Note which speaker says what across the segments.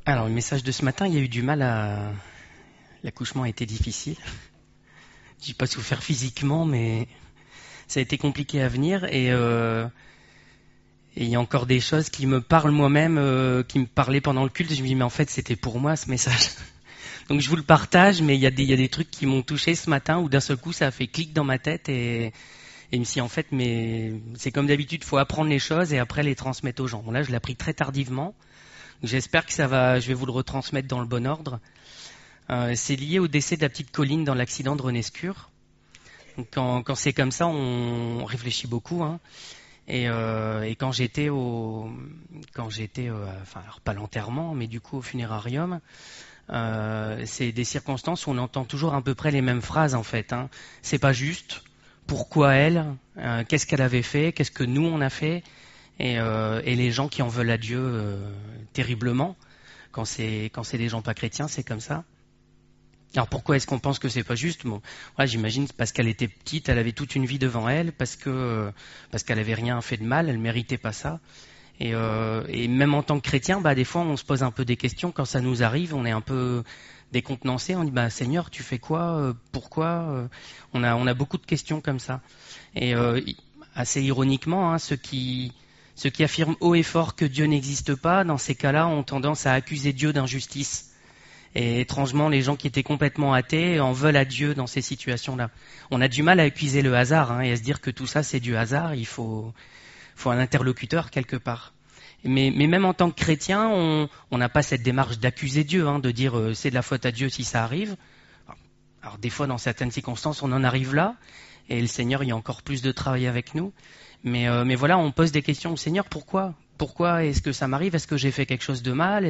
Speaker 1: Alors, le message de ce matin, il y a eu du mal à... L'accouchement a été difficile. J'ai pas souffert physiquement, mais ça a été compliqué à venir. Et il y a encore des choses qui me parlent moi-même, qui me parlaient pendant le culte. Je me dis, mais en fait, c'était pour moi ce message. Donc je vous le partage, mais il y a des trucs qui m'ont touché ce matin, où d'un seul coup, ça a fait clic dans ma tête. Et je me suis dit, en fait, mais c'est comme d'habitude, il faut apprendre les choses et après les transmettre aux gens. Bon, là, je l'ai appris très tardivement. J'espère que je vais vous le retransmettre dans le bon ordre. C'est lié au décès de la petite Colline dans l'accident de Renescure. Donc quand c'est comme ça, on réfléchit beaucoup, hein. Et enfin alors pas l'enterrement, mais du coup au funérarium, c'est des circonstances où on entend toujours à peu près les mêmes phrases en fait, hein. C'est pas juste. Pourquoi elle? Qu'est-ce qu'elle avait fait? Qu'est-ce que nous on a fait? Et les gens qui en veulent à Dieu terriblement. Quand c'est des gens pas chrétiens, c'est comme ça. Alors pourquoi est-ce qu'on pense que c'est pas juste? Bon, voilà, j'imagine parce qu'elle était petite, elle avait toute une vie devant elle, parce qu'elle avait rien fait de mal, elle méritait pas ça. Et même en tant que chrétien, bah des fois on se pose un peu des questions quand ça nous arrive, on est un peu décontenancé, on dit bah Seigneur, tu fais quoi? Pourquoi? On a beaucoup de questions comme ça. Et assez ironiquement, hein, ceux qui affirment haut et fort que Dieu n'existe pas, dans ces cas-là, ont tendance à accuser Dieu d'injustice. Et étrangement, les gens qui étaient complètement athées en veulent à Dieu dans ces situations-là. On a du mal à accuser le hasard, hein, et à se dire que tout ça c'est du hasard. Il faut un interlocuteur quelque part. Mais même en tant que chrétien, on n'a pas cette démarche d'accuser Dieu, hein, de dire c'est de la faute à Dieu si ça arrive. Alors des fois, dans certaines circonstances, on en arrive là, et le Seigneur, il y a encore plus de travail avec nous. Mais voilà, on pose des questions au Seigneur. Pourquoi est-ce que ça m'arrive? Est-ce que j'ai fait quelque chose de mal?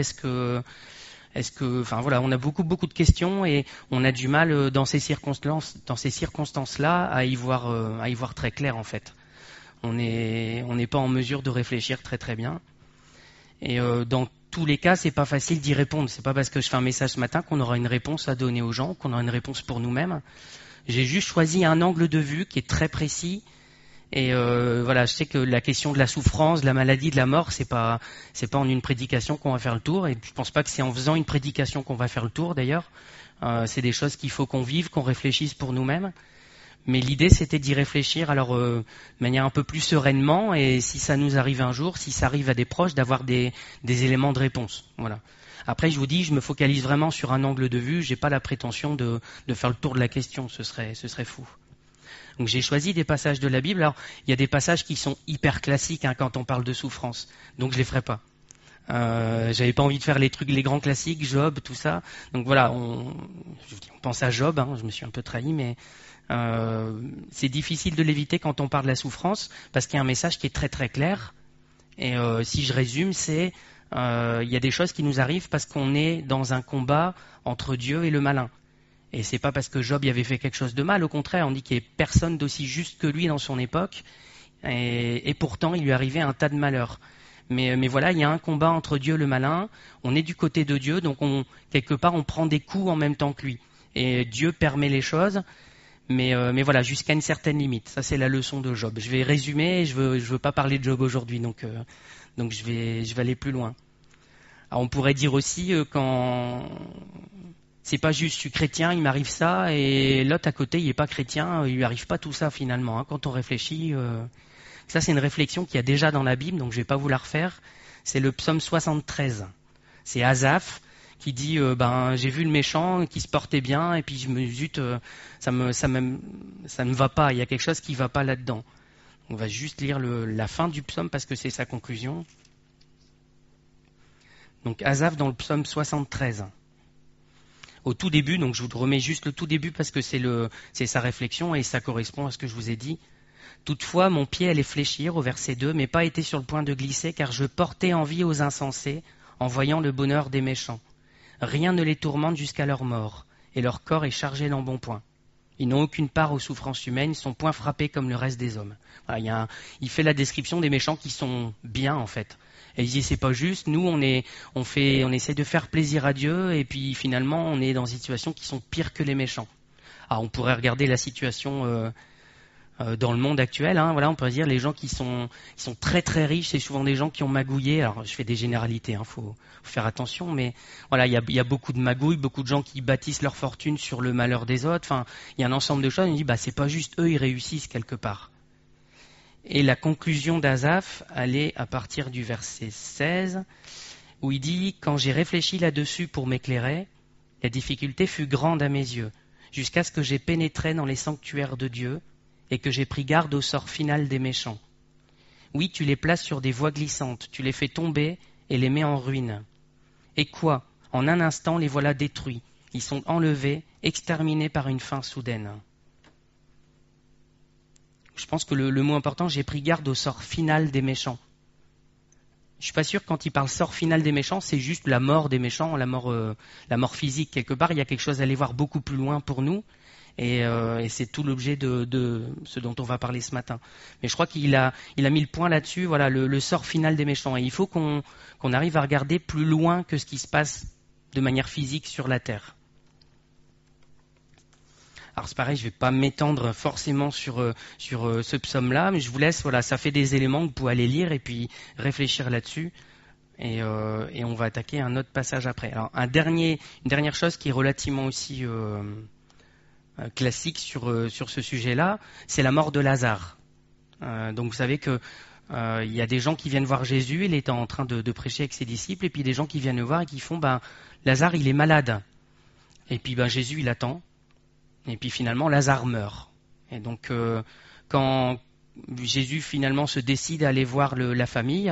Speaker 1: Enfin voilà, on a beaucoup de questions et on a du mal dans ces circonstances-là à y voir très clair en fait. On n'est pas en mesure de réfléchir très bien. Et dans tous les cas, c'est pas facile d'y répondre. C'est pas parce que je fais un message ce matin qu'on aura une réponse à donner aux gens, qu'on aura une réponse pour nous-mêmes. J'ai juste choisi un angle de vue qui est très précis. Et voilà, je sais que la question de la souffrance, de la maladie, de la mort, c'est pas en une prédication qu'on va faire le tour. Et je pense pas que c'est en faisant une prédication qu'on va faire le tour d'ailleurs. C'est des choses qu'il faut qu'on vive, qu'on réfléchisse pour nous-mêmes. Mais l'idée, c'était d'y réfléchir alors de manière un peu plus sereinement. Et si ça nous arrive un jour, si ça arrive à des proches, d'avoir des éléments de réponse. Voilà. Après, je vous dis, je me focalise vraiment sur un angle de vue. J'ai pas la prétention de faire le tour de la question. Ce serait fou. Donc j'ai choisi des passages de la Bible. Alors il y a des passages qui sont hyper classiques, hein, quand on parle de souffrance. Donc je les ferai pas. J'avais pas envie de faire les grands classiques, Job, tout ça. Donc voilà, on pense à Job. Hein, je me suis un peu trahi, mais c'est difficile de l'éviter quand on parle de la souffrance parce qu'il y a un message qui est très clair. Et si je résume, c'est il y a des choses qui nous arrivent parce qu'on est dans un combat entre Dieu et le malin. Et c'est pas parce que Job y avait fait quelque chose de mal, au contraire, on dit qu'il n'y a personne d'aussi juste que lui dans son époque, et pourtant il lui arrivait un tas de malheurs. Mais voilà, il y a un combat entre Dieu et le malin, on est du côté de Dieu, donc quelque part on prend des coups en même temps que lui. Et Dieu permet les choses, mais voilà, jusqu'à une certaine limite. Ça c'est la leçon de Job. Je vais résumer, je veux pas parler de Job aujourd'hui, donc je vais aller plus loin. Alors on pourrait dire aussi quand c'est pas juste, je suis chrétien, il m'arrive ça, et l'autre à côté, il est pas chrétien, il lui arrive pas tout ça finalement, hein. Quand on réfléchit, ça c'est une réflexion qu'il y a déjà dans la Bible, donc je vais pas vous la refaire. C'est le psaume 73. C'est Asaph qui dit, j'ai vu le méchant qui se portait bien, et puis ça ne va pas, il y a quelque chose qui va pas là-dedans. On va juste lire la fin du psaume parce que c'est sa conclusion. Donc Asaph dans le psaume 73. Au tout début, donc je vous remets juste le tout début parce que c'est sa réflexion et ça correspond à ce que je vous ai dit. Toutefois, mon pied allait fléchir au verset 2, mais pas été sur le point de glisser, car je portais envie aux insensés en voyant le bonheur des méchants. Rien ne les tourmente jusqu'à leur mort, et leur corps est chargé d'embonpoint. Ils n'ont aucune part aux souffrances humaines, sont point frappés comme le reste des hommes. Voilà, il fait la description des méchants qui sont bien en fait. Et il dit c'est pas juste, nous on essaie de faire plaisir à Dieu et puis finalement on est dans des situations qui sont pires que les méchants. Alors on pourrait regarder la situation dans le monde actuel. Hein, voilà, on peut dire les gens qui sont très très riches, c'est souvent des gens qui ont magouillé. Alors je fais des généralités, faut faire attention, mais voilà, il y a beaucoup de magouilles, beaucoup de gens qui bâtissent leur fortune sur le malheur des autres. Enfin, il y a un ensemble de choses. On dit bah c'est pas juste eux, ils réussissent quelque part. Et la conclusion d'Asaph, elle est à partir du verset 16, où il dit « Quand j'ai réfléchi là-dessus pour m'éclairer, la difficulté fut grande à mes yeux, jusqu'à ce que j'ai pénétré dans les sanctuaires de Dieu et que j'ai pris garde au sort final des méchants. Oui, tu les places sur des voies glissantes, tu les fais tomber et les mets en ruine. Et quoi? En un instant, les voilà détruits. Ils sont enlevés, exterminés par une fin soudaine. » Je pense que le mot important, j'ai pris garde au sort final des méchants. Je suis pas sûr que quand il parle sort final des méchants, c'est juste la mort des méchants, la mort physique quelque part. Il y a quelque chose à aller voir beaucoup plus loin pour nous, et c'est tout l'objet de ce dont on va parler ce matin. Mais je crois qu'il a mis le point là-dessus. Voilà, le sort final des méchants. Et il faut qu'on arrive à regarder plus loin que ce qui se passe de manière physique sur la terre. Alors c'est pareil, je ne vais pas m'étendre forcément sur ce psaume-là, mais je vous laisse, voilà, ça fait des éléments que vous pouvez aller lire et puis réfléchir là-dessus. Et on va attaquer un autre passage après. Alors une dernière chose qui est relativement aussi classique sur ce sujet-là, c'est la mort de Lazare. Donc vous savez que il y a des gens qui viennent voir Jésus, il est en train de prêcher avec ses disciples, et puis des gens qui viennent le voir et qui font, Lazare il est malade. Et puis Jésus il attend. Et puis finalement, Lazare meurt. Et donc, quand Jésus finalement se décide à aller voir la famille,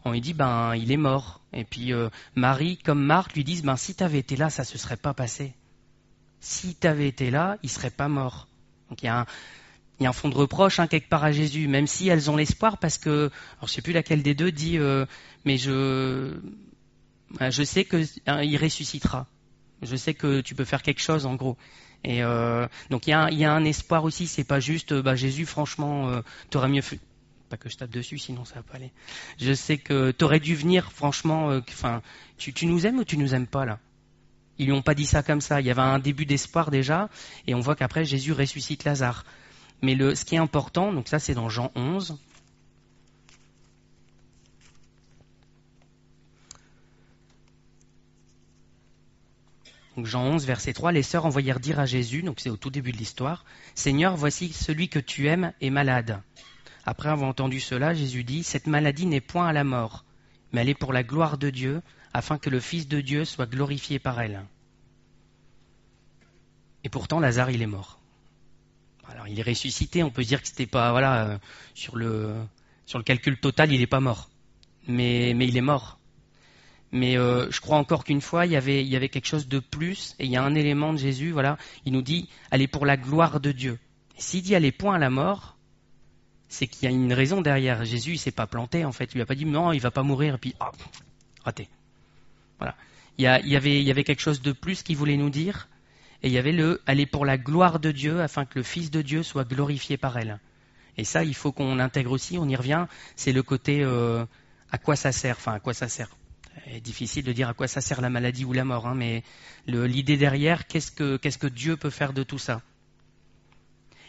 Speaker 1: on lui dit, il est mort. Et puis Marie, comme Marthe, lui disent, si tu avais été là, ça ne se serait pas passé. Si tu avais été là, il ne serait pas mort. Donc il y a un fond de reproche quelque part à Jésus, même si elles ont l'espoir, parce que, alors, je ne sais plus laquelle des deux dit, mais je sais qu'il ressuscitera. Je sais que tu peux faire quelque chose, en gros. Et donc il y a un espoir aussi, c'est pas juste Jésus, franchement, t'aurais mieux fait. Pas que je tape dessus, sinon ça va pas aller. Je sais que t'aurais dû venir, franchement, tu nous aimes ou tu nous aimes pas là? Ils lui ont pas dit ça comme ça. Il y avait un début d'espoir déjà, et on voit qu'après Jésus ressuscite Lazare. Mais ce qui est important, donc ça c'est dans Jean 11. Donc Jean 11, verset 3, les sœurs envoyèrent dire à Jésus, donc c'est au tout début de l'histoire, « Seigneur, voici celui que tu aimes est malade. » Après avoir entendu cela, Jésus dit, « Cette maladie n'est point à la mort, mais elle est pour la gloire de Dieu, afin que le Fils de Dieu soit glorifié par elle. » Et pourtant, Lazare, il est mort. Alors, il est ressuscité, on peut dire que c'était pas, sur le calcul total, il n'est pas mort. Mais il est mort. Mais je crois encore qu'une fois, il y avait quelque chose de plus, et il y a un élément de Jésus, voilà, il nous dit, elle est pour la gloire de Dieu. Et s'il dit, elle est point à la mort, c'est qu'il y a une raison derrière. Jésus, il s'est pas planté, en fait, il lui a pas dit, non, il va pas mourir, et puis, raté. Voilà. Il y avait quelque chose de plus qu'il voulait nous dire, et il y avait elle est pour la gloire de Dieu, afin que le Fils de Dieu soit glorifié par elle. Et ça, il faut qu'on intègre aussi, on y revient, c'est le côté, à quoi ça sert, C'est difficile de dire à quoi ça sert la maladie ou la mort, mais l'idée derrière, qu'est-ce que Dieu peut faire de tout ça?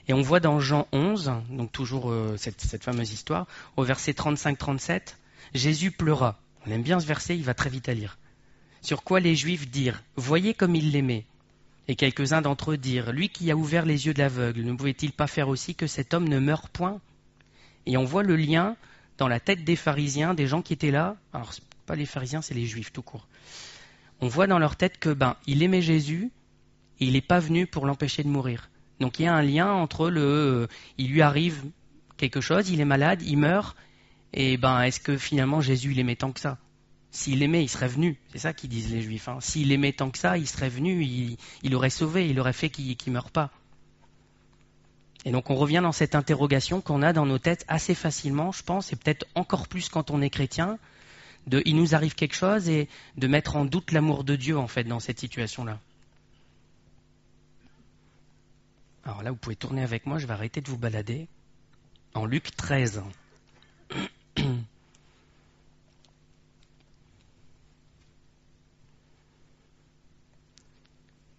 Speaker 1: Et on voit dans Jean 11, donc toujours cette fameuse histoire, au verset 35-37, Jésus pleura. On aime bien ce verset, il va très vite à lire. Sur quoi les Juifs dirent, « Voyez comme il l'aimait » Et quelques-uns d'entre eux dirent, « Lui qui a ouvert les yeux de l'aveugle, ne pouvait-il pas faire aussi que cet homme ne meure point ?» Et on voit le lien dans la tête des pharisiens, des gens qui étaient là. Alors, pas les pharisiens, c'est les juifs tout court. On voit dans leur tête que il aimait Jésus et il n'est pas venu pour l'empêcher de mourir. Donc il y a un lien entre il lui arrive quelque chose, il est malade, il meurt, et est-ce que finalement Jésus il aimait tant que ça? S'il aimait, il serait venu. C'est ça qu'ils disent les juifs. S'il aimait tant que ça, il serait venu, il aurait sauvé, il aurait fait qu'il ne meure pas. Et donc on revient dans cette interrogation qu'on a dans nos têtes assez facilement, je pense, et peut-être encore plus quand on est chrétien, il nous arrive quelque chose et de mettre en doute l'amour de Dieu en fait dans cette situation-là. Alors là, vous pouvez tourner avec moi, je vais arrêter de vous balader. En Luc 13.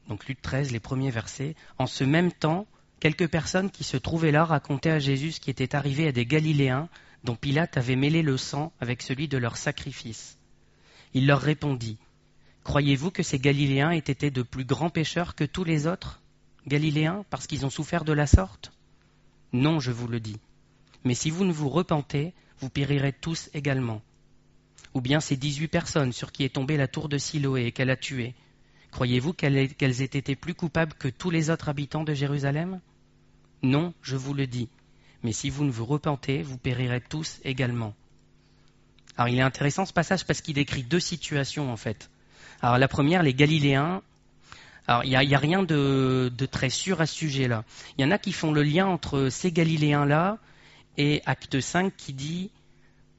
Speaker 1: Donc Luc 13, les premiers versets. En ce même temps, Quelques personnes qui se trouvaient là racontaient à Jésus ce qui était arrivé à des Galiléens dont Pilate avait mêlé le sang avec celui de leur sacrifice. Il leur répondit, « Croyez-vous que ces Galiléens aient été de plus grands pécheurs que tous les autres Galiléens, parce qu'ils ont souffert de la sorte ? Non, je vous le dis. Mais si vous ne vous repentez, vous périrez tous également. Ou bien ces 18 personnes sur qui est tombée la tour de Siloé et qu'elle a tuées. Croyez-vous qu'elles aient été plus coupables que tous les autres habitants de Jérusalem ? Non, je vous le dis. Mais si vous ne vous repentez, vous périrez tous également. » Alors il est intéressant ce passage parce qu'il décrit deux situations en fait. Alors la première, les Galiléens. Alors il y a rien de très sûr à ce sujet-là. Il y en a qui font le lien entre ces Galiléens-là et Acte 5 qui dit,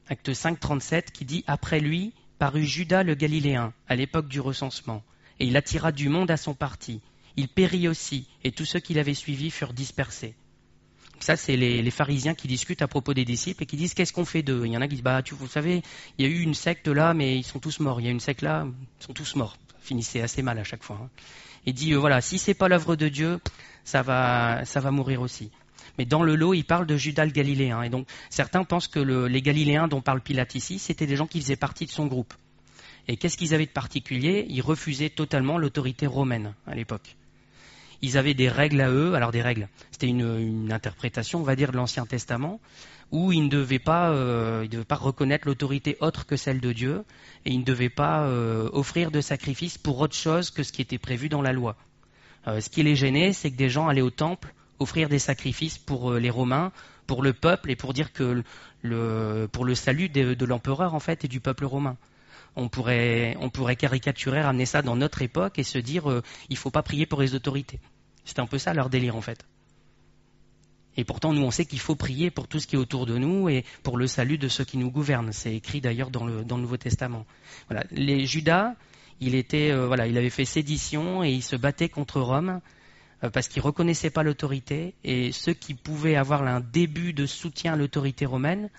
Speaker 1: Acte 5, 37, qui dit « Après lui parut Judas le Galiléen, à l'époque du recensement, et il attira du monde à son parti. Il périt aussi, et tous ceux qui l'avaient suivi furent dispersés. » Ça, c'est les pharisiens qui discutent à propos des disciples et qui disent « Qu'est-ce qu'on fait d'eux ?» Il y en a qui disent « Vous savez, il y a eu une secte là, mais ils sont tous morts. Il y a une secte là, ils sont tous morts. » Ça finissait assez mal à chaque fois. Hein. Il dit « Voilà, si c'est pas l'œuvre de Dieu, ça va mourir aussi. » Mais dans le lot, il parle de Judas le Galiléen. Et donc, certains pensent que les Galiléens dont parle Pilate ici, c'était des gens qui faisaient partie de son groupe. Et qu'est-ce qu'ils avaient de particulier ? Ils refusaient totalement l'autorité romaine à l'époque. Ils avaient des règles à eux. Alors des règles, c'était une interprétation, on va dire, de l'Ancien Testament, où ils ne devaient pas reconnaître l'autorité autre que celle de Dieu, et ils ne devaient pas offrir de sacrifice pour autre chose que ce qui était prévu dans la loi. Ce qui les gênait, c'est que des gens allaient au temple offrir des sacrifices pour les Romains, pour le peuple et pour dire que pour le salut de l'empereur en fait et du peuple romain. On pourrait caricaturer, ramener ça dans notre époque et se dire il faut pas prier pour les autorités. C'est un peu ça leur délire en fait. Et pourtant nous on sait qu'il faut prier pour tout ce qui est autour de nous et pour le salut de ceux qui nous gouvernent. C'est écrit d'ailleurs dans le Nouveau Testament. Voilà. Les Judas, il avait fait sédition et il se battait contre Rome. Parce qu'ils ne reconnaissaient pas l'autorité, et ceux qui pouvaient avoir un début de soutien à l'autorité romaine,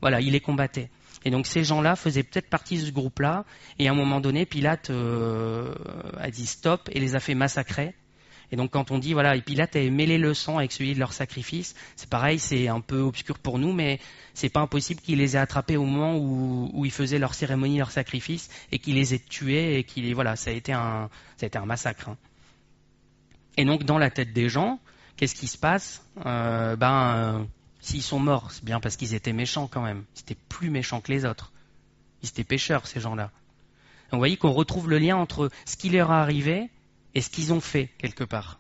Speaker 1: voilà, ils les combattaient. Et donc ces gens-là faisaient peut-être partie de ce groupe-là, et à un moment donné, Pilate a dit stop et les a fait massacrer. Et donc quand on dit, voilà, et Pilate avait mêlé le sang avec celui de leur sacrifice, c'est pareil, c'est un peu obscur pour nous, mais c'est pas impossible qu'il les ait attrapés au moment où ils faisaient leur cérémonie, leur sacrifice, et qu'il les ait tués, et ça a été un massacre. Hein. Et donc, dans la tête des gens, qu'est-ce qui se passe ? S'ils sont morts, c'est bien parce qu'ils étaient méchants quand même. Ils étaient plus méchants que les autres. Ils étaient pécheurs, ces gens-là. Donc, vous voyez qu'on retrouve le lien entre ce qui leur est arrivé et ce qu'ils ont fait, quelque part.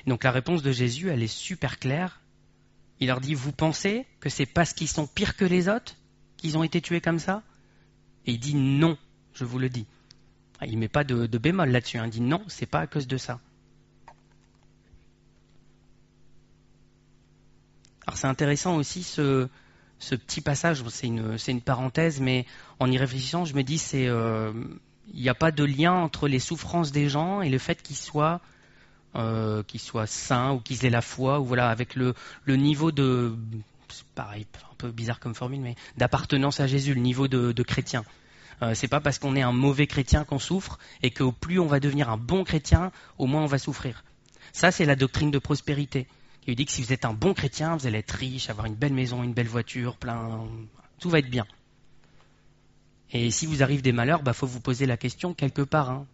Speaker 1: Donc, la réponse de Jésus, elle est super claire. Il leur dit, vous pensez que c'est parce qu'ils sont pires que les autres qu'ils ont été tués comme ça ? Et il dit non, je vous le dis. Il ne met pas de bémol là-dessus, hein. Il dit non, c'est pas à cause de ça. Alors c'est intéressant aussi ce petit passage, c'est une parenthèse, mais en y réfléchissant, je me dis il n'y a pas de lien entre les souffrances des gens et le fait qu'ils soient saints ou qu'ils aient la foi, ou voilà, avec le niveau de, c'est pareil, un peu bizarre comme formule, mais d'appartenance à Jésus, le niveau de chrétien. C'est pas parce qu'on est un mauvais chrétien qu'on souffre, et qu'au plus on va devenir un bon chrétien, au moins on va souffrir. Ça, c'est la doctrine de prospérité, qui dit que si vous êtes un bon chrétien, vous allez être riche, avoir une belle maison, une belle voiture, tout va être bien. Et si vous arrive des malheurs, faut vous poser la question quelque part, hein,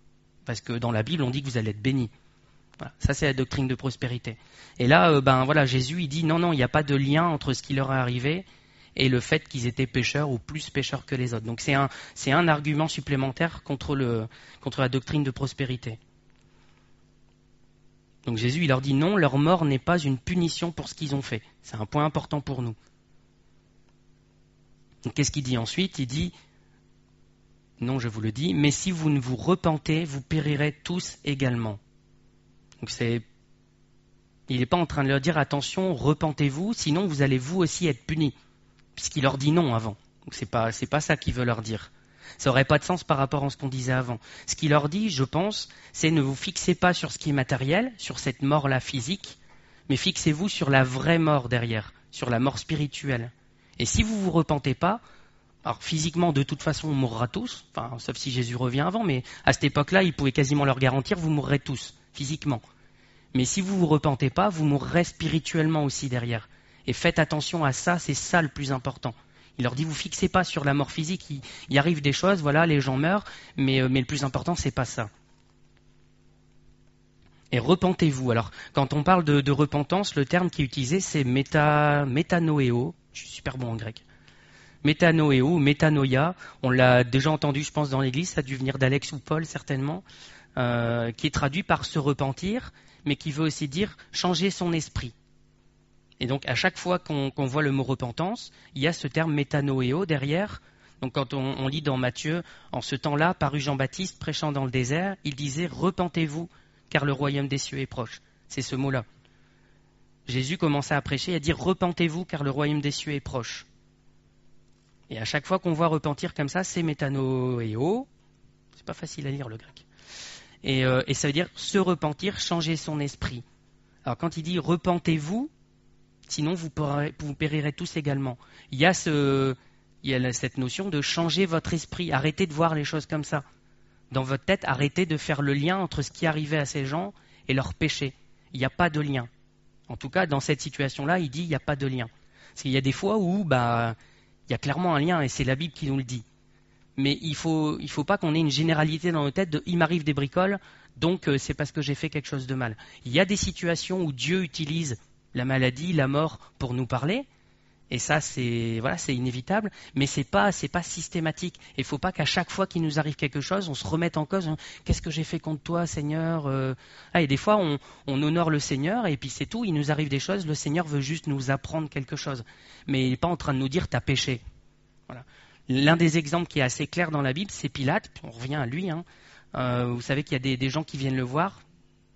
Speaker 1: parce que dans la Bible, on dit que vous allez être béni. Voilà, ça c'est la doctrine de prospérité. Et là, Jésus il dit non, il n'y a pas de lien entre ce qui leur est arrivé et le fait qu'ils étaient pécheurs ou plus pécheurs que les autres. Donc c'est un argument supplémentaire contre la doctrine de prospérité. Donc Jésus il leur dit non, leur mort n'est pas une punition pour ce qu'ils ont fait. C'est un point important pour nous. Donc qu'est-ce qu'il dit ensuite ? Il dit non, je vous le dis, mais si vous ne vous repentez, vous périrez tous également. Donc il n'est pas en train de leur dire attention, repentez-vous, sinon vous allez vous aussi être punis, puisqu'il leur dit non avant. Donc c'est pas ça qu'il veut leur dire. Ça n'aurait pas de sens par rapport à ce qu'on disait avant. Ce qu'il leur dit, je pense, c'est ne vous fixez pas sur ce qui est matériel, sur cette mort-là physique, mais fixez-vous sur la vraie mort derrière, sur la mort spirituelle. Et si vous ne vous repentez pas, alors physiquement, de toute façon, on mourra tous, enfin, sauf si Jésus revient avant, mais à cette époque-là, il pouvait quasiment leur garantir, vous mourrez tous, physiquement. Mais si vous ne vous repentez pas, vous mourrez spirituellement aussi derrière. Et faites attention à ça, c'est ça le plus important. Il leur dit, vous fixez pas sur la mort physique, il arrive des choses, voilà, les gens meurent, mais le plus important, c'est pas ça. Et repentez-vous. Alors, quand on parle de repentance, le terme qui est utilisé, c'est métanoéo. Je suis super bon en grec. Métanoéo ou métanoïa. On l'a déjà entendu, je pense, dans l'église. Ça a dû venir d'Alex ou Paul, certainement. Qui est traduit par se repentir, mais qui veut aussi dire changer son esprit. Et donc, à chaque fois qu'on voit le mot repentance, il y a ce terme métanoéo derrière. Donc, quand on lit dans Matthieu, en ce temps-là, parut Jean-Baptiste prêchant dans le désert, il disait « Repentez-vous, car le royaume des cieux est proche ». C'est ce mot-là. Jésus commençait à prêcher et à dire « Repentez-vous, car le royaume des cieux est proche ». Et à chaque fois qu'on voit repentir comme ça, c'est métanoéo. C'est pas facile à lire le grec. Et ça veut dire se repentir, changer son esprit. Alors, quand il dit « Repentez-vous », sinon vous périrez tous également. Il y a cette notion de changer votre esprit. Arrêtez de voir les choses comme ça. Dans votre tête, arrêtez de faire le lien entre ce qui arrivait à ces gens et leur péché. Il n'y a pas de lien. En tout cas, dans cette situation-là, il dit il n'y a pas de lien. Parce qu'il y a des fois où il y a clairement un lien et c'est la Bible qui nous le dit. Mais il faut pas qu'on ait une généralité dans nos têtes de il m'arrive des bricoles, donc c'est parce que j'ai fait quelque chose de mal. Il y a des situations où Dieu utilise la maladie, la mort pour nous parler, et ça c'est inévitable, mais c'est pas systématique. Il faut pas qu'à chaque fois qu'il nous arrive quelque chose, on se remette en cause. Qu'est-ce que j'ai fait contre toi, Seigneur? Et des fois on honore le Seigneur et puis c'est tout. Il nous arrive des choses, le Seigneur veut juste nous apprendre quelque chose, mais il n'est pas en train de nous dire t'as péché. Voilà. L'un des exemples qui est assez clair dans la Bible, c'est Pilate. On revient à lui. Vous savez qu'il y a des gens qui viennent le voir.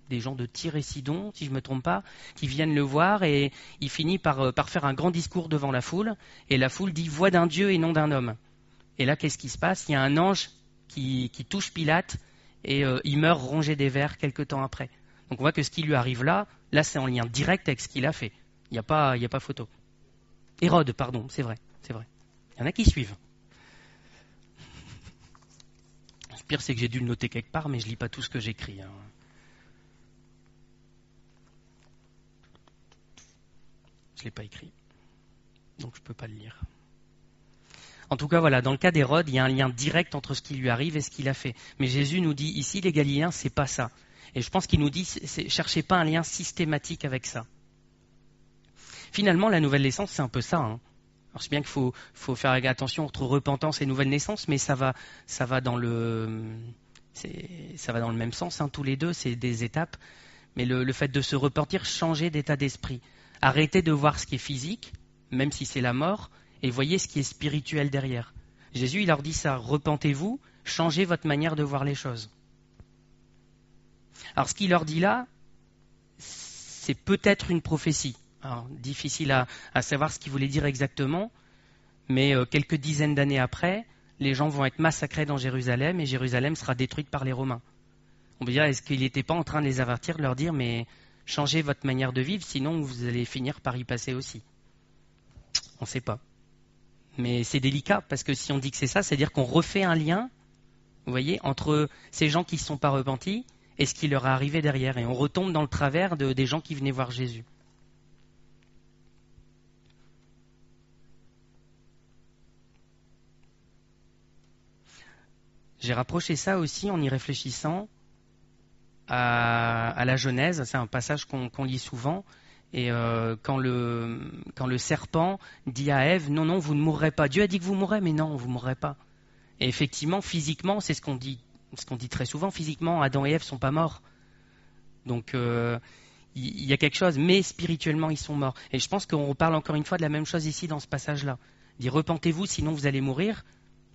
Speaker 1: Des gens de Tyr et Sidon, si je ne me trompe pas, qui viennent le voir et il finit par faire un grand discours devant la foule. Et la foule dit « voix d'un Dieu et non d'un homme ». Et là, qu'est-ce qui se passe? Il y a un ange qui touche Pilate et il meurt rongé des vers quelque temps après. Donc on voit que ce qui lui arrive là c'est en lien direct avec ce qu'il a fait. Il n'y a pas photo. Hérode, pardon, c'est vrai. Il y en a qui suivent. Le pire, c'est que j'ai dû le noter quelque part, mais je ne lis pas tout ce que j'écris. Je ne l'ai pas écrit, donc je ne peux pas le lire. En tout cas, voilà, dans le cas d'Hérode, il y a un lien direct entre ce qui lui arrive et ce qu'il a fait. Mais Jésus nous dit ici, les Galiléens, c'est pas ça. Et je pense qu'il nous dit, cherchez pas un lien systématique avec ça. Finalement, la nouvelle naissance, c'est un peu ça. Alors c'est bien qu'il faut faire attention entre repentance et nouvelle naissance, mais ça va dans le même sens, tous les deux, c'est des étapes. Mais le fait de se repentir, changer d'état d'esprit. Arrêtez de voir ce qui est physique, même si c'est la mort, et voyez ce qui est spirituel derrière. Jésus, il leur dit ça, repentez-vous, changez votre manière de voir les choses. Alors ce qu'il leur dit là, c'est peut-être une prophétie. Alors, difficile à savoir ce qu'il voulait dire exactement, mais quelques dizaines d'années après, les gens vont être massacrés dans Jérusalem, et Jérusalem sera détruite par les Romains. On peut dire, est-ce qu'il n'était pas en train de les avertir, de leur dire, mais changez votre manière de vivre, sinon vous allez finir par y passer aussi. On ne sait pas. Mais c'est délicat, parce que si on dit que c'est ça, c'est-à-dire qu'on refait un lien, vous voyez, entre ces gens qui ne se sont pas repentis et ce qui leur est arrivé derrière. Et on retombe dans le travers des gens qui venaient voir Jésus. J'ai rapproché ça aussi en y réfléchissant à la Genèse. C'est un passage qu'on lit souvent. Et quand le serpent dit à Ève, non, vous ne mourrez pas. Dieu a dit que vous mourrez, mais non, vous ne mourrez pas. Et effectivement, physiquement, c'est ce qu'on dit très souvent. Physiquement, Adam et Ève ne sont pas morts. Donc, il y a quelque chose. Mais spirituellement, ils sont morts. Et je pense qu'on parle encore une fois de la même chose ici dans ce passage-là. Il dit, repentez-vous, sinon vous allez mourir.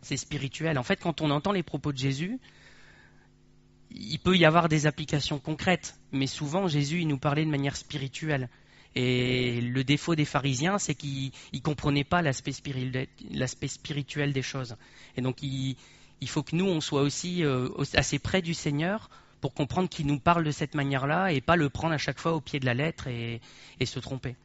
Speaker 1: C'est spirituel. En fait, quand on entend les propos de Jésus, il peut y avoir des applications concrètes. Mais souvent, Jésus, il nous parlait de manière spirituelle. Et le défaut des pharisiens, c'est qu'ils ne comprenaient pas l'aspect spirituel des choses. Et donc, il faut que nous, on soit aussi assez près du Seigneur pour comprendre qu'il nous parle de cette manière-là et pas le prendre à chaque fois au pied de la lettre et se tromper.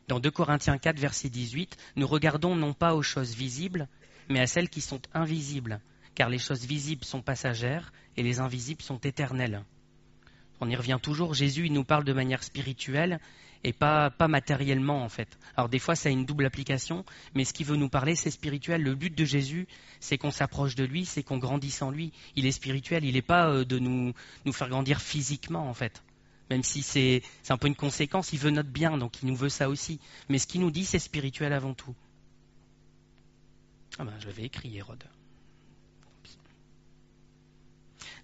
Speaker 1: Dans 2 Corinthiens 4, verset 18, « Nous regardons non pas aux choses visibles, mais à celles qui sont invisibles, car les choses visibles sont passagères et les invisibles sont éternelles. » On y revient toujours, Jésus il nous parle de manière spirituelle et pas matériellement en fait. Alors des fois ça a une double application, mais ce qu'il veut nous parler c'est spirituel. Le but de Jésus c'est qu'on s'approche de lui, c'est qu'on grandisse en lui. Il est spirituel, il n'est pas de nous faire grandir physiquement en fait. Même si c'est un peu une conséquence, il veut notre bien, donc il nous veut ça aussi. Mais ce qu'il nous dit c'est spirituel avant tout. Ah ben je l'avais écrit Hérode.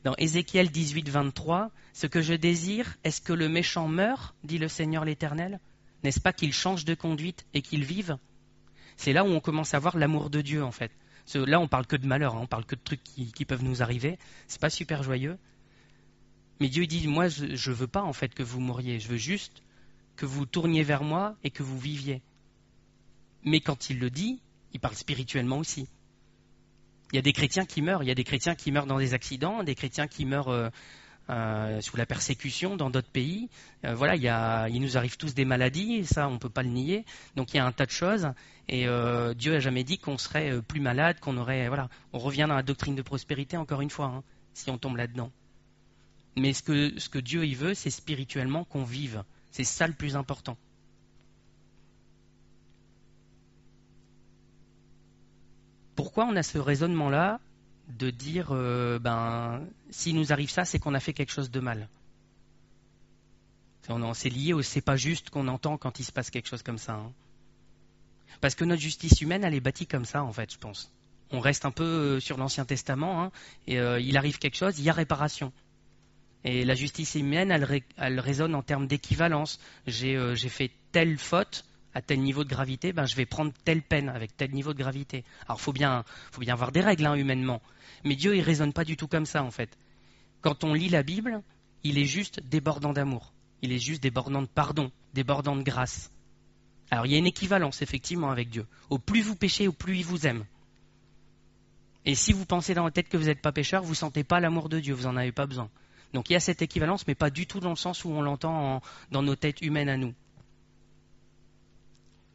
Speaker 1: Dans Ézéchiel 18, 23, « Ce que je désire, est-ce que le méchant meure, dit le Seigneur l'Éternel ? N'est-ce pas qu'il change de conduite et qu'il vive ?» C'est là où on commence à voir l'amour de Dieu, en fait. Là, on parle que de malheur, on parle que de trucs qui peuvent nous arriver. C'est pas super joyeux. Mais Dieu dit, moi, je veux pas, en fait, que vous mouriez. Je veux juste que vous tourniez vers moi et que vous viviez. Mais quand il le dit, il parle spirituellement aussi. Il y a des chrétiens qui meurent. Il y a des chrétiens qui meurent dans des accidents, des chrétiens qui meurent sous la persécution dans d'autres pays. Voilà, il nous arrive tous des maladies, et ça, on ne peut pas le nier. Donc il y a un tas de choses. Et Dieu n'a jamais dit qu'on serait plus malade, qu'on aurait... Voilà, on revient dans la doctrine de prospérité, encore une fois, hein, si on tombe là-dedans. Mais ce que Dieu il veut, c'est spirituellement qu'on vive. C'est ça le plus important. Pourquoi on a ce raisonnement-là de dire, s'il nous arrive ça, c'est qu'on a fait quelque chose de mal. C'est lié au c'est pas juste qu'on entend quand il se passe quelque chose comme ça. Hein. Parce que notre justice humaine, elle est bâtie comme ça, en fait, je pense. On reste un peu sur l'Ancien Testament, hein, et il arrive quelque chose, il y a réparation. Et la justice humaine, elle résonne en termes d'équivalence. J'ai fait telle faute à tel niveau de gravité, je vais prendre telle peine avec tel niveau de gravité. Alors, faut bien avoir des règles, hein, humainement. Mais Dieu, il ne raisonne pas du tout comme ça, en fait. Quand on lit la Bible, il est juste débordant d'amour. Il est juste débordant de pardon, débordant de grâce. Alors, il y a une équivalence, effectivement, avec Dieu. Au plus vous péchez, au plus il vous aime. Et si vous pensez dans votre tête que vous n'êtes pas pécheur, vous ne sentez pas l'amour de Dieu, vous n'en avez pas besoin. Donc, il y a cette équivalence, mais pas du tout dans le sens où on l'entend dans nos têtes humaines à nous.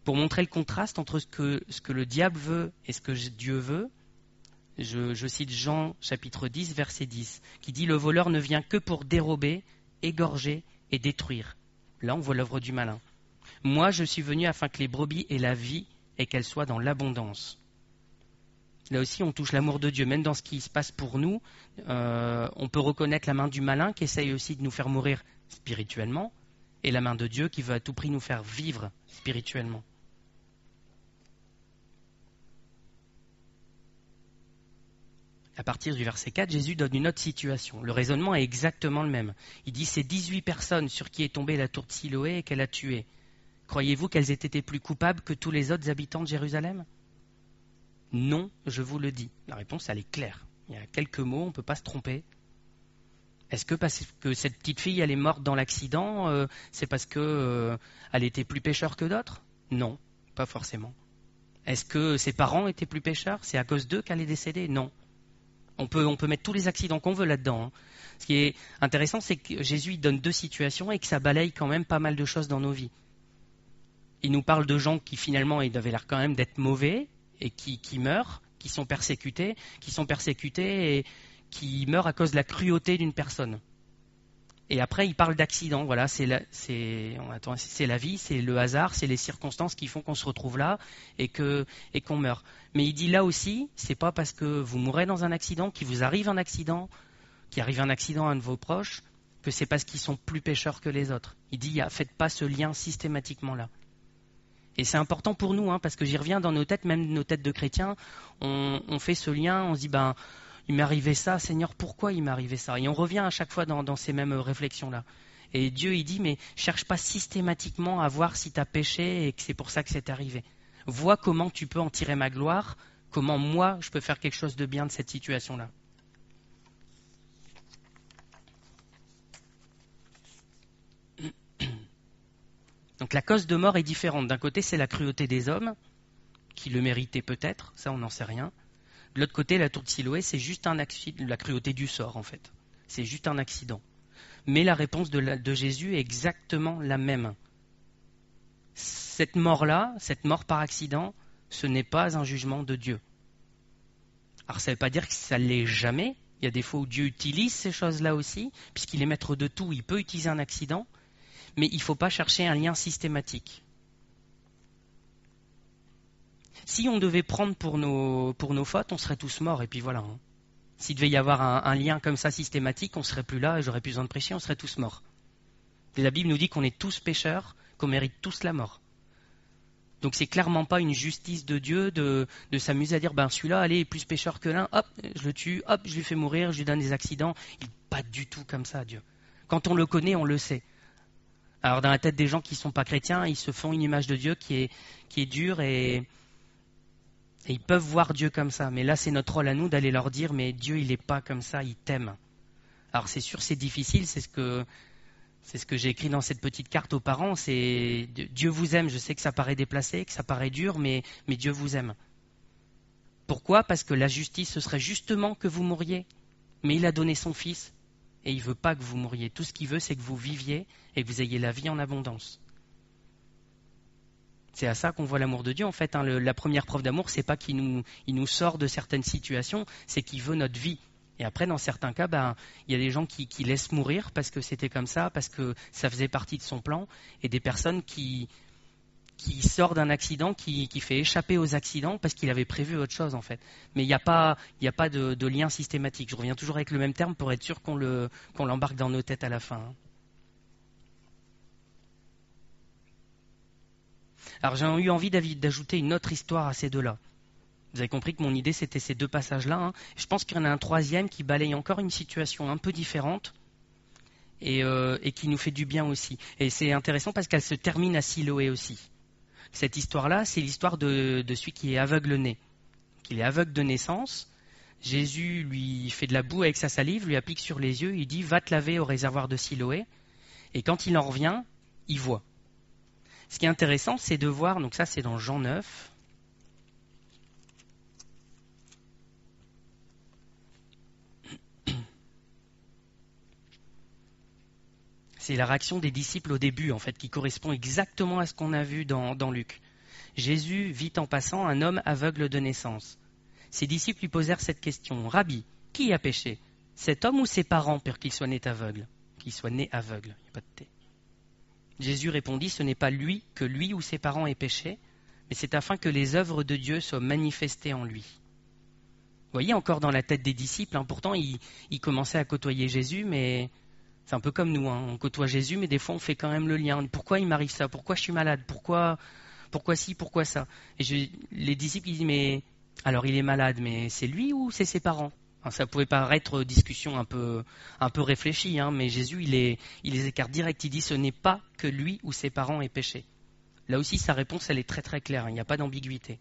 Speaker 1: Pour montrer le contraste entre ce que le diable veut et ce que Dieu veut, je cite Jean chapitre 10, verset 10, qui dit « Le voleur ne vient que pour dérober, égorger et détruire. » Là, on voit l'œuvre du malin. « Moi, je suis venu afin que les brebis aient la vie et qu'elles soient dans l'abondance. » Là aussi, on touche l'amour de Dieu. Même dans ce qui se passe pour nous, on peut reconnaître la main du malin qui essaye aussi de nous faire mourir spirituellement et la main de Dieu qui veut à tout prix nous faire vivre spirituellement. À partir du verset 4, Jésus donne une autre situation. Le raisonnement est exactement le même. Il dit, c'est 18 personnes sur qui est tombée la tour de Siloé et qu'elle a tué. Croyez-vous qu'elles aient été plus coupables que tous les autres habitants de Jérusalem ? Non, je vous le dis. La réponse, elle est claire. Il y a quelques mots, on ne peut pas se tromper. Est-ce que parce que cette petite fille, elle est morte dans l'accident, c'est parce qu'elle était plus pécheur que d'autres ? Non, pas forcément. Est-ce que ses parents étaient plus pécheurs ? C'est à cause d'eux qu'elle est décédée ? Non. On peut mettre tous les accidents qu'on veut là-dedans. Hein. Ce qui est intéressant, c'est que Jésus il donne deux situations et que ça balaye quand même pas mal de choses dans nos vies. Il nous parle de gens qui finalement ils avaient l'air quand même d'être mauvais et qui meurent, qui sont persécutés et qui meurent à cause de la cruauté d'une personne. Et après, il parle d'accidents. Voilà, c'est la vie, c'est le hasard, c'est les circonstances qui font qu'on se retrouve là et qu'on meurt. Mais il dit là aussi, c'est pas parce que vous mourrez dans un accident, qu'il vous arrive un accident, qu'il arrive un accident à un de vos proches, que c'est parce qu'ils sont plus pécheurs que les autres. Il dit, faites pas ce lien systématiquement là. Et c'est important pour nous, hein, parce que j'y reviens dans nos têtes, même nos têtes de chrétiens, on fait ce lien, on se dit, il m'est arrivé ça, Seigneur, pourquoi il m'est arrivé ça ? Et on revient à chaque fois dans ces mêmes réflexions-là. Et Dieu, il dit, mais cherche pas systématiquement à voir si tu as péché et que c'est pour ça que c'est arrivé. Vois comment tu peux en tirer ma gloire, comment moi, je peux faire quelque chose de bien de cette situation-là. Donc la cause de mort est différente. D'un côté, c'est la cruauté des hommes, qui le méritaient peut-être, ça on n'en sait rien. De l'autre côté, la tour de Siloé, c'est juste un accident, la cruauté du sort en fait. C'est juste un accident. Mais la réponse de Jésus est exactement la même. cette mort-là, cette mort par accident, ce n'est pas un jugement de Dieu. Alors ça ne veut pas dire que ça ne l'est jamais. Il y a des fois où Dieu utilise ces choses-là aussi, puisqu'il est maître de tout, il peut utiliser un accident, mais il ne faut pas chercher un lien systématique. Si on devait prendre pour nos fautes, on serait tous morts, et puis voilà. S'il devait y avoir un lien comme ça systématique, on ne serait plus là, et j'aurais plus besoin de prêcher, on serait tous morts. Et la Bible nous dit qu'on est tous pécheurs, qu'on mérite tous la mort. Donc c'est clairement pas une justice de Dieu de s'amuser à dire celui-là, allez, est plus pécheur que l'un, hop, je le tue, hop, je lui fais mourir, je lui donne des accidents. Il n'est pas du tout comme ça, Dieu. Quand on le connaît, on le sait. Alors dans la tête des gens qui ne sont pas chrétiens, ils se font une image de Dieu qui est dure et ils peuvent voir Dieu comme ça. Mais là, c'est notre rôle à nous d'aller leur dire, mais Dieu, il n'est pas comme ça, il t'aime. Alors c'est sûr, c'est difficile, c'est ce que j'ai écrit dans cette petite carte aux parents, c'est Dieu vous aime. Je sais que ça paraît déplacé, que ça paraît dur, mais Dieu vous aime. Pourquoi ? Parce que la justice, ce serait justement que vous mouriez. Mais il a donné son Fils et il ne veut pas que vous mouriez. Tout ce qu'il veut, c'est que vous viviez et que vous ayez la vie en abondance. C'est à ça qu'on voit l'amour de Dieu. En fait, la première preuve d'amour, c'est pas qu'il nous sort de certaines situations, c'est qu'il veut notre vie. Et après, dans certains cas, il y a des gens qui laissent mourir parce que c'était comme ça, parce que ça faisait partie de son plan, et des personnes qui sortent d'un accident, qui fait échapper aux accidents parce qu'il avait prévu autre chose en fait. Mais il n'y a pas de lien systématique. Je reviens toujours avec le même terme pour être sûr qu'on l'embarque dans nos têtes à la fin. Alors j'ai eu envie d'ajouter une autre histoire à ces deux-là. Vous avez compris que mon idée, c'était ces deux passages-là. Je pense qu'il y en a un troisième qui balaye encore une situation un peu différente et qui nous fait du bien aussi. Et c'est intéressant parce qu'elle se termine à Siloé aussi. Cette histoire-là, c'est l'histoire de celui qui est aveugle-né. Il est aveugle de naissance. Jésus lui fait de la boue avec sa salive, lui applique sur les yeux, il dit « Va te laver au réservoir de Siloé ». Et quand il en revient, il voit. Ce qui est intéressant, c'est de voir, donc ça c'est dans Jean 9, c'est la réaction des disciples au début, en fait, qui correspond exactement à ce qu'on a vu dans Luc. Jésus vit en passant un homme aveugle de naissance. Ses disciples lui posèrent cette question. « Rabbi, qui a péché, cet homme ou ses parents pour qu'il soit né aveugle ?» Qu'il soit né aveugle, il n'y a pas de T. Jésus répondit, ce n'est pas lui que lui ou ses parents aient péché, mais c'est afin que les œuvres de Dieu soient manifestées en lui. Vous voyez, encore dans la tête des disciples, pourtant ils commençaient à côtoyer Jésus, mais c'est un peu comme nous, on côtoie Jésus, mais des fois on fait quand même le lien. Pourquoi il m'arrive ça ? Pourquoi je suis malade ? Pourquoi ci ? Pourquoi ça ? Et les disciples ils disent, mais alors il est malade, mais c'est lui ou c'est ses parents ? Alors, ça pouvait paraître discussion un peu réfléchie, mais Jésus, il les écarte direct. Il dit, ce n'est pas que lui ou ses parents aient péché. Là aussi, sa réponse, elle est très très claire. Il n'y a pas d'ambiguïté.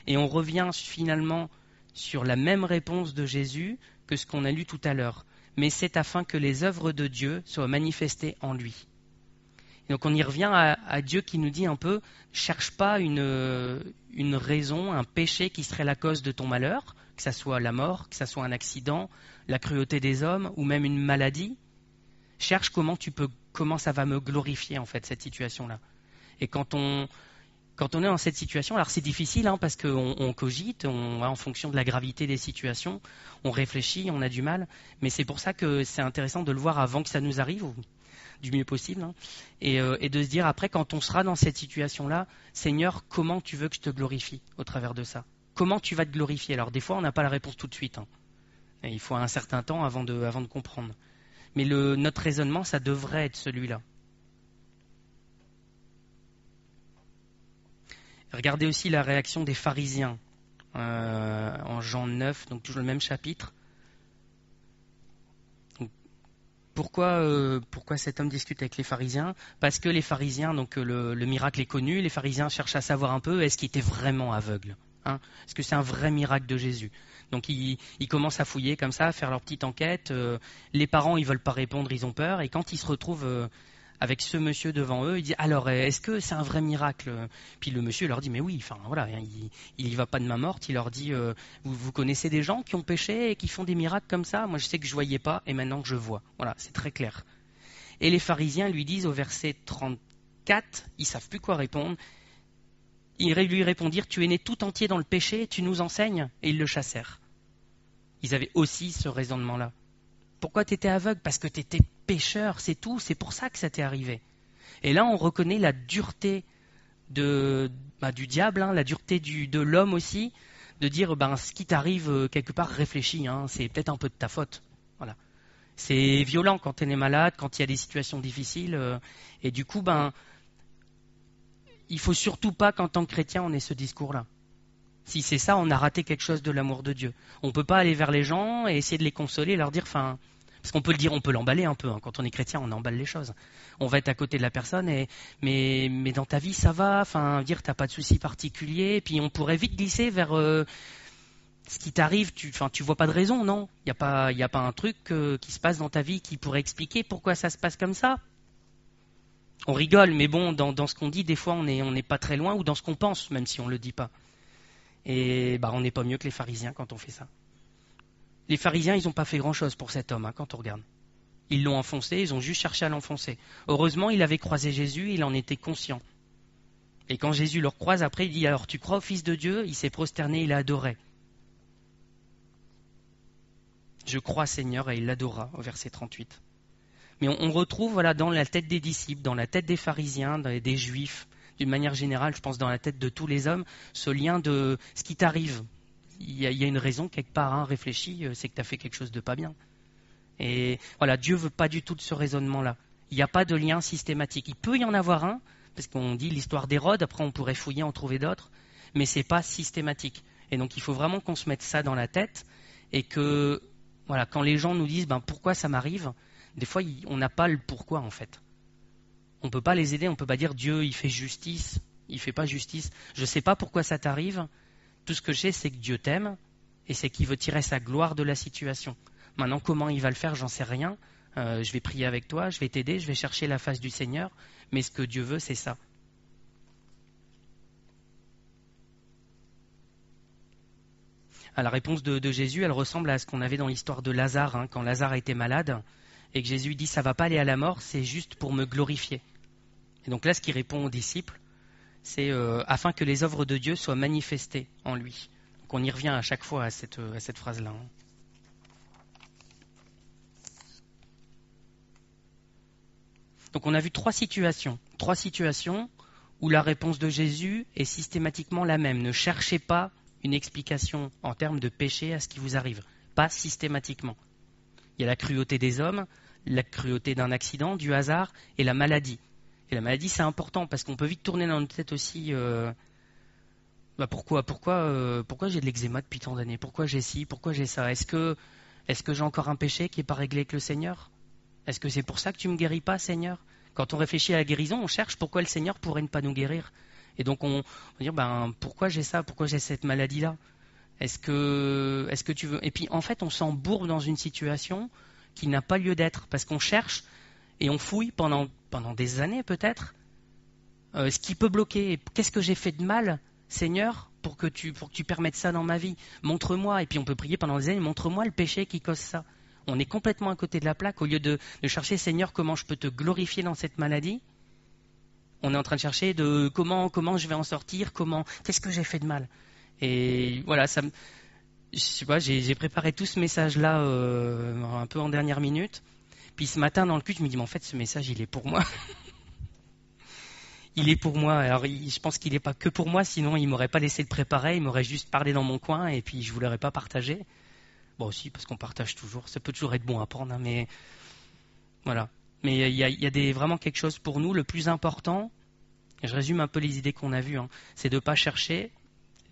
Speaker 1: Et on revient finalement sur la même réponse de Jésus que ce qu'on a lu tout à l'heure. Mais c'est afin que les œuvres de Dieu soient manifestées en lui. Et donc on y revient à Dieu qui nous dit un peu, cherche pas une raison, un péché qui serait la cause de ton malheur, que ça soit la mort, que ça soit un accident, la cruauté des hommes ou même une maladie. Cherche comment ça va me glorifier en fait cette situation-là. Et quand on est dans cette situation, alors c'est difficile parce qu'on cogite, en fonction de la gravité des situations, on réfléchit, on a du mal, mais c'est pour ça que c'est intéressant de le voir avant que ça nous arrive, du mieux possible, et de se dire après quand on sera dans cette situation-là, Seigneur, comment tu veux que je te glorifie au travers de ça ? Comment tu vas te glorifier ? Alors des fois, on n'a pas la réponse tout de suite. Et il faut un certain temps avant de comprendre. Mais notre raisonnement, ça devrait être celui-là. Regardez aussi la réaction des pharisiens en Jean 9, donc toujours le même chapitre. Donc, pourquoi cet homme discute avec les pharisiens ? Parce que les pharisiens, donc le miracle est connu, les pharisiens cherchent à savoir un peu, est-ce qu'il était vraiment aveugle ? Est-ce que c'est un vrai miracle de Jésus ? Donc ils commencent à fouiller comme ça, à faire leur petite enquête. Les parents, ils veulent pas répondre, ils ont peur. Et quand ils se retrouvent avec ce monsieur devant eux, ils disent alors est-ce que c'est un vrai miracle ? Puis le monsieur leur dit mais oui, il y va pas de main morte. Il leur dit vous connaissez des gens qui ont péché et qui font des miracles comme ça ? Moi je sais que je voyais pas et maintenant que je vois. Voilà, c'est très clair. Et les pharisiens lui disent au verset 34, 4, ils savent plus quoi répondre. Ils lui répondirent, tu es né tout entier dans le péché, tu nous enseignes, et ils le chassèrent. Ils avaient aussi ce raisonnement-là. Pourquoi tu étais aveugle? Parce que tu étais pécheur, c'est tout, c'est pour ça que ça t'est arrivé. Et là, on reconnaît la dureté du diable, la dureté de l'homme aussi, de dire, ce qui t'arrive, quelque part, réfléchis, c'est peut-être un peu de ta faute. Voilà. C'est violent quand on est malade, quand il y a des situations difficiles, et du coup, il faut surtout pas qu'en tant que chrétien, on ait ce discours-là. Si c'est ça, on a raté quelque chose de l'amour de Dieu. On ne peut pas aller vers les gens et essayer de les consoler, leur dire, parce qu'on peut le dire, on peut l'emballer un peu. Quand on est chrétien, on emballe les choses. On va être à côté de la personne, mais dans ta vie, ça va. Dire, t'as pas de soucis particuliers. Puis on pourrait vite glisser vers ce qui t'arrive. Tu vois pas de raison, non? Il y a pas un truc qui se passe dans ta vie qui pourrait expliquer pourquoi ça se passe comme ça. On rigole, mais bon, dans ce qu'on dit, des fois, on n'est pas très loin, ou dans ce qu'on pense, même si on le dit pas. Et on n'est pas mieux que les pharisiens quand on fait ça. Les pharisiens, ils n'ont pas fait grand-chose pour cet homme, quand on regarde. Ils l'ont enfoncé, ils ont juste cherché à l'enfoncer. Heureusement, il avait croisé Jésus, il en était conscient. Et quand Jésus le croise, après, il dit, alors tu crois au Fils de Dieu? Il s'est prosterné, il a adoré. Je crois, Seigneur, et il l'adora, au verset 38. Mais on retrouve dans la tête des disciples, dans la tête des pharisiens, des juifs, d'une manière générale, je pense dans la tête de tous les hommes, ce lien de ce qui t'arrive. Il y a une raison quelque part, réfléchis, c'est que tu as fait quelque chose de pas bien. Et voilà, Dieu veut pas du tout de ce raisonnement-là. Il n'y a pas de lien systématique. Il peut y en avoir un, parce qu'on dit l'histoire d'Hérode, après on pourrait fouiller, en trouver d'autres, mais c'est pas systématique. Et donc il faut vraiment qu'on se mette ça dans la tête, et que quand les gens nous disent pourquoi ça m'arrive, des fois on n'a pas le pourquoi en fait. On ne peut pas les aider, on ne peut pas dire Dieu il fait justice, il fait pas justice. Je ne sais pas pourquoi ça t'arrive, tout ce que je sais c'est que Dieu t'aime, et c'est qu'il veut tirer sa gloire de la situation. Maintenant comment il va le faire, j'en sais rien. Je vais prier avec toi, je vais t'aider, je vais chercher la face du Seigneur, mais ce que Dieu veut c'est ça. La réponse de Jésus, elle ressemble à ce qu'on avait dans l'histoire de Lazare, quand Lazare était malade, et que Jésus dit ça va pas aller à la mort, c'est juste pour me glorifier. Et donc là, ce qu'il répond aux disciples, c'est afin que les œuvres de Dieu soient manifestées en lui. Donc on y revient à chaque fois à cette phrase-là. Donc on a vu trois situations où la réponse de Jésus est systématiquement la même. Ne cherchez pas une explication en termes de péché à ce qui vous arrive, pas systématiquement. Il y a la cruauté des hommes, la cruauté d'un accident, du hasard et la maladie. Et la maladie, c'est important parce qu'on peut vite tourner dans notre tête aussi pourquoi j'ai de l'eczéma depuis tant d'années? Pourquoi j'ai ci? Pourquoi j'ai ça? Est-ce que j'ai encore un péché qui n'est pas réglé avec le Seigneur? Est-ce que c'est pour ça que tu ne me guéris pas, Seigneur? Quand on réfléchit à la guérison, on cherche pourquoi le Seigneur pourrait ne pas nous guérir. Et donc on va dire pourquoi j'ai ça? Pourquoi j'ai cette maladie-là? Est-ce que tu veux? Et puis en fait, on s'embourbe dans une situation qui n'a pas lieu d'être parce qu'on cherche et on fouille pendant des années peut-être ce qui peut bloquer. Qu'est-ce que j'ai fait de mal, Seigneur, pour que tu permettes ça dans ma vie? Montre-moi. Et puis on peut prier pendant des années. Montre-moi le péché qui cause ça. On est complètement à côté de la plaque. Au lieu de chercher, Seigneur, comment je peux te glorifier dans cette maladie, on est en train de chercher de comment je vais en sortir, qu'est-ce que j'ai fait de mal. Et voilà, je sais pas, j'ai préparé tout ce message-là un peu en dernière minute. Puis ce matin, dans le culte, je me dis, mais en fait, ce message, il est pour moi. Il est pour moi. Alors, je pense qu'il n'est pas que pour moi, sinon il ne m'aurait pas laissé le préparer, il m'aurait juste parlé dans mon coin et puis je ne vous l'aurais pas partagé. Bon, aussi, parce qu'on partage toujours. Ça peut toujours être bon à prendre, mais voilà. Mais il y a vraiment quelque chose pour nous. Le plus important, et je résume un peu les idées qu'on a vues, c'est de ne pas chercher.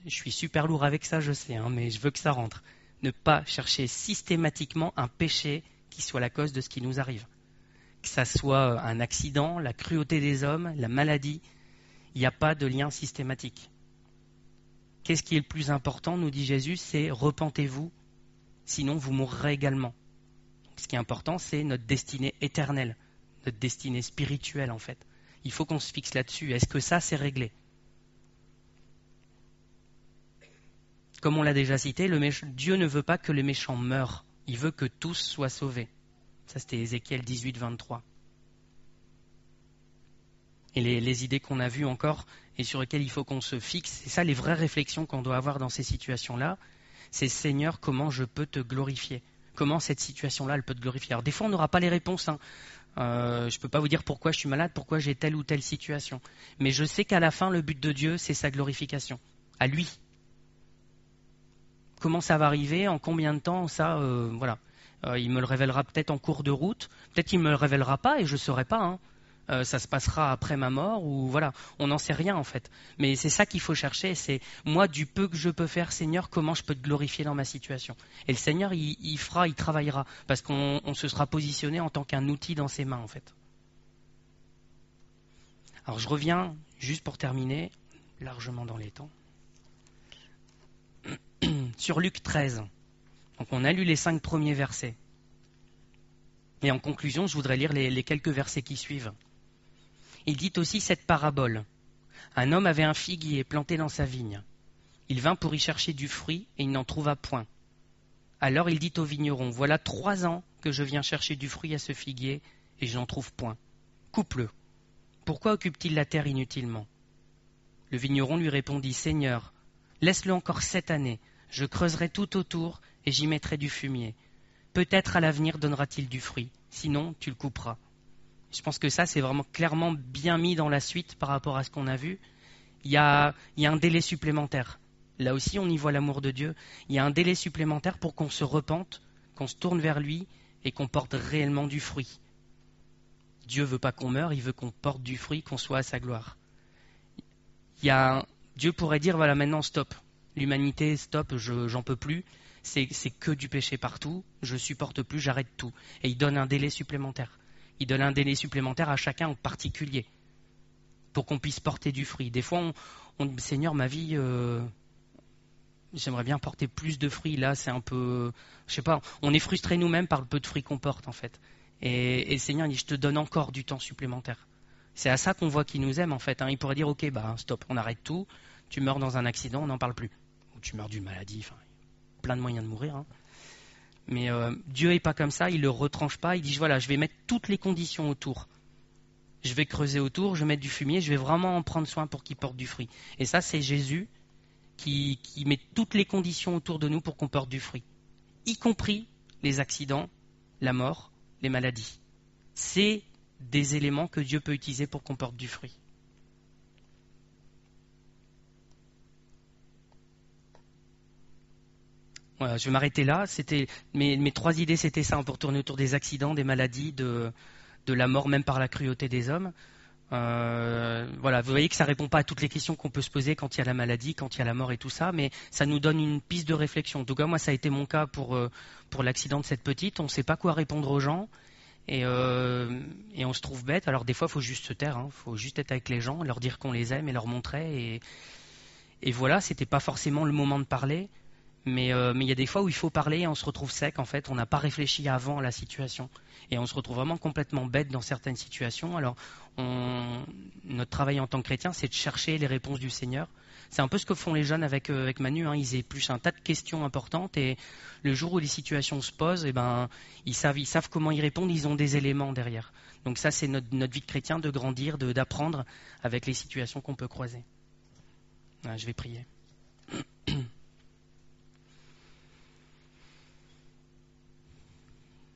Speaker 1: Je suis super lourd avec ça, je sais, mais je veux que ça rentre. Ne pas chercher systématiquement un péché qui soit la cause de ce qui nous arrive. Que ça soit un accident, la cruauté des hommes, la maladie, il n'y a pas de lien systématique. Qu'est-ce qui est le plus important, nous dit Jésus, c'est repentez-vous, sinon vous mourrez également. Donc, ce qui est important, c'est notre destinée éternelle, notre destinée spirituelle en fait. Il faut qu'on se fixe là-dessus. Est-ce que ça, c'est réglé? Comme on l'a déjà cité, Dieu ne veut pas que les méchants meurent. Il veut que tous soient sauvés. Ça, c'était Ézéchiel 18, 23. Et les idées qu'on a vues encore et sur lesquelles il faut qu'on se fixe, c'est ça les vraies réflexions qu'on doit avoir dans ces situations-là. C'est Seigneur, comment je peux te glorifier? Comment cette situation-là, elle peut te glorifier? Alors des fois, on n'aura pas les réponses, hein. Je ne peux pas vous dire pourquoi je suis malade, pourquoi j'ai telle ou telle situation. Mais je sais qu'à la fin, le but de Dieu, c'est sa glorification. À lui. Comment ça va arriver? En combien de temps? Ça, voilà. Il me le révélera peut-être en cours de route. Peut-être qu'il ne me le révélera pas et je ne saurai pas, hein. Ça se passera après ma mort ou voilà, on n'en sait rien en fait. Mais c'est ça qu'il faut chercher, c'est moi du peu que je peux faire, Seigneur, comment je peux te glorifier dans ma situation. Et le Seigneur, il fera, il travaillera, parce qu'on se sera positionné en tant qu'un outil dans ses mains en fait. Alors je reviens juste pour terminer, largement dans les temps, sur Luc 13. Donc on a lu les 5 premiers versets. Et en conclusion, je voudrais lire les quelques versets qui suivent. Il dit aussi cette parabole. Un homme avait un figuier planté dans sa vigne. Il vint pour y chercher du fruit, et il n'en trouva point. Alors il dit au vigneron, voilà 3 ans que je viens chercher du fruit à ce figuier, et je n'en trouve point. Coupe-le. Pourquoi occupe-t-il la terre inutilement? Le vigneron lui répondit, Seigneur, laisse-le encore 7 années, je creuserai tout autour, et j'y mettrai du fumier. Peut-être à l'avenir donnera-t-il du fruit, sinon tu le couperas. Je pense que ça, c'est vraiment clairement bien mis dans la suite par rapport à ce qu'on a vu. Il y a un délai supplémentaire. Là aussi, on y voit l'amour de Dieu. Il y a un délai supplémentaire pour qu'on se repente, qu'on se tourne vers lui et qu'on porte réellement du fruit. Dieu ne veut pas qu'on meure, il veut qu'on porte du fruit, qu'on soit à sa gloire. Dieu pourrait dire, voilà, maintenant, stop. L'humanité, stop, j'en peux plus. C'est que du péché partout, je supporte plus, j'arrête tout. Et il donne un délai supplémentaire. Il donne un délai supplémentaire à chacun en particulier, pour qu'on puisse porter du fruit. Des fois, on dit, Seigneur, ma vie, j'aimerais bien porter plus de fruits. Là, c'est un peu, je sais pas, on est frustré nous-mêmes par le peu de fruits qu'on porte, en fait. Et le Seigneur dit, je te donne encore du temps supplémentaire. C'est à ça qu'on voit qu'il nous aime, en fait. Il pourrait dire, ok, stop, on arrête tout, tu meurs dans un accident, on n'en parle plus. Ou tu meurs d'une maladie, enfin, plein de moyens de mourir, hein. Mais Dieu n'est pas comme ça, il ne le retranche pas, il dit voilà, je vais mettre toutes les conditions autour. Je vais creuser autour, je vais mettre du fumier, je vais vraiment en prendre soin pour qu'il porte du fruit. Et ça, c'est Jésus qui met toutes les conditions autour de nous pour qu'on porte du fruit. Y compris les accidents, la mort, les maladies. C'est des éléments que Dieu peut utiliser pour qu'on porte du fruit. Voilà, je vais m'arrêter là. C'était mes 3 idées, c'était ça, pour tourner autour des accidents, des maladies, de la mort, même par la cruauté des hommes. Voilà, vous voyez que ça répond pas à toutes les questions qu'on peut se poser quand il y a la maladie, quand il y a la mort et tout ça, mais ça nous donne une piste de réflexion. En tout cas, moi, ça a été mon cas pour l'accident de cette petite. On ne sait pas quoi répondre aux gens et on se trouve bête. Alors des fois, il faut juste se taire, hein. Faut juste être avec les gens, leur dire qu'on les aime et leur montrer. Et voilà, c'était pas forcément le moment de parler. Mais il y a des fois où il faut parler et on se retrouve sec, en fait, on n'a pas réfléchi avant à la situation. Et on se retrouve vraiment complètement bête dans certaines situations. Alors, notre travail en tant que chrétien, c'est de chercher les réponses du Seigneur. C'est un peu ce que font les jeunes avec Manu, hein. Ils épluchent un tas de questions importantes et le jour où les situations se posent, ils savent comment y répondre, ils ont des éléments derrière. Donc ça, c'est notre vie de chrétien, de grandir, d'apprendre avec les situations qu'on peut croiser. Voilà, je vais prier.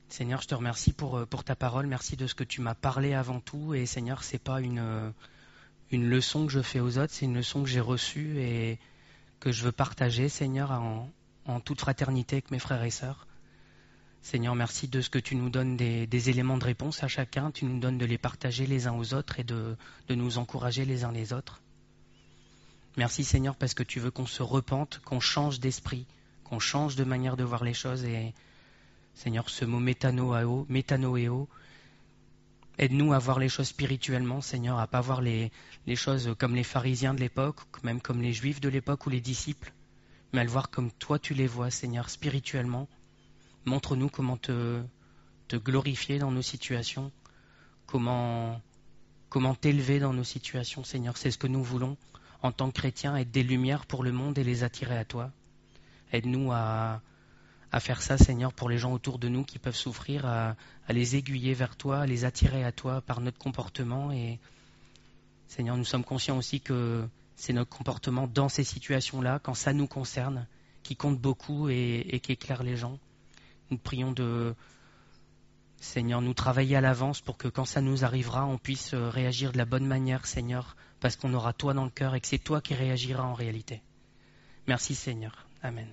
Speaker 1: Seigneur, je te remercie pour ta parole. Merci de ce que tu m'as parlé avant tout. Et Seigneur, ce n'est pas une leçon que je fais aux autres, c'est une leçon que j'ai reçue et que je veux partager, Seigneur, en toute fraternité avec mes frères et sœurs. Seigneur, merci de ce que tu nous donnes des éléments de réponse à chacun. Tu nous donnes de les partager les uns aux autres et de nous encourager les uns les autres. Merci, Seigneur, parce que tu veux qu'on se repente, qu'on change d'esprit, qu'on change de manière de voir les choses. Et Seigneur, ce mot métanoéo, aide-nous à voir les choses spirituellement, Seigneur, à ne pas voir les choses comme les pharisiens de l'époque, même comme les juifs de l'époque ou les disciples, mais à le voir comme toi tu les vois, Seigneur, spirituellement. Montre-nous comment te glorifier dans nos situations, comment t'élever dans nos situations, Seigneur. C'est ce que nous voulons en tant que chrétiens, être des lumières pour le monde et les attirer à toi. Aide-nous à faire ça, Seigneur, pour les gens autour de nous qui peuvent souffrir, à les aiguiller vers toi, à les attirer à toi par notre comportement et Seigneur, nous sommes conscients aussi que c'est notre comportement dans ces situations-là, quand ça nous concerne, qui compte beaucoup et qui éclaire les gens. Nous prions de, Seigneur, nous travailler à l'avance pour que quand ça nous arrivera, on puisse réagir de la bonne manière, Seigneur, parce qu'on aura toi dans le cœur et que c'est toi qui réagiras en réalité. Merci Seigneur. Amen.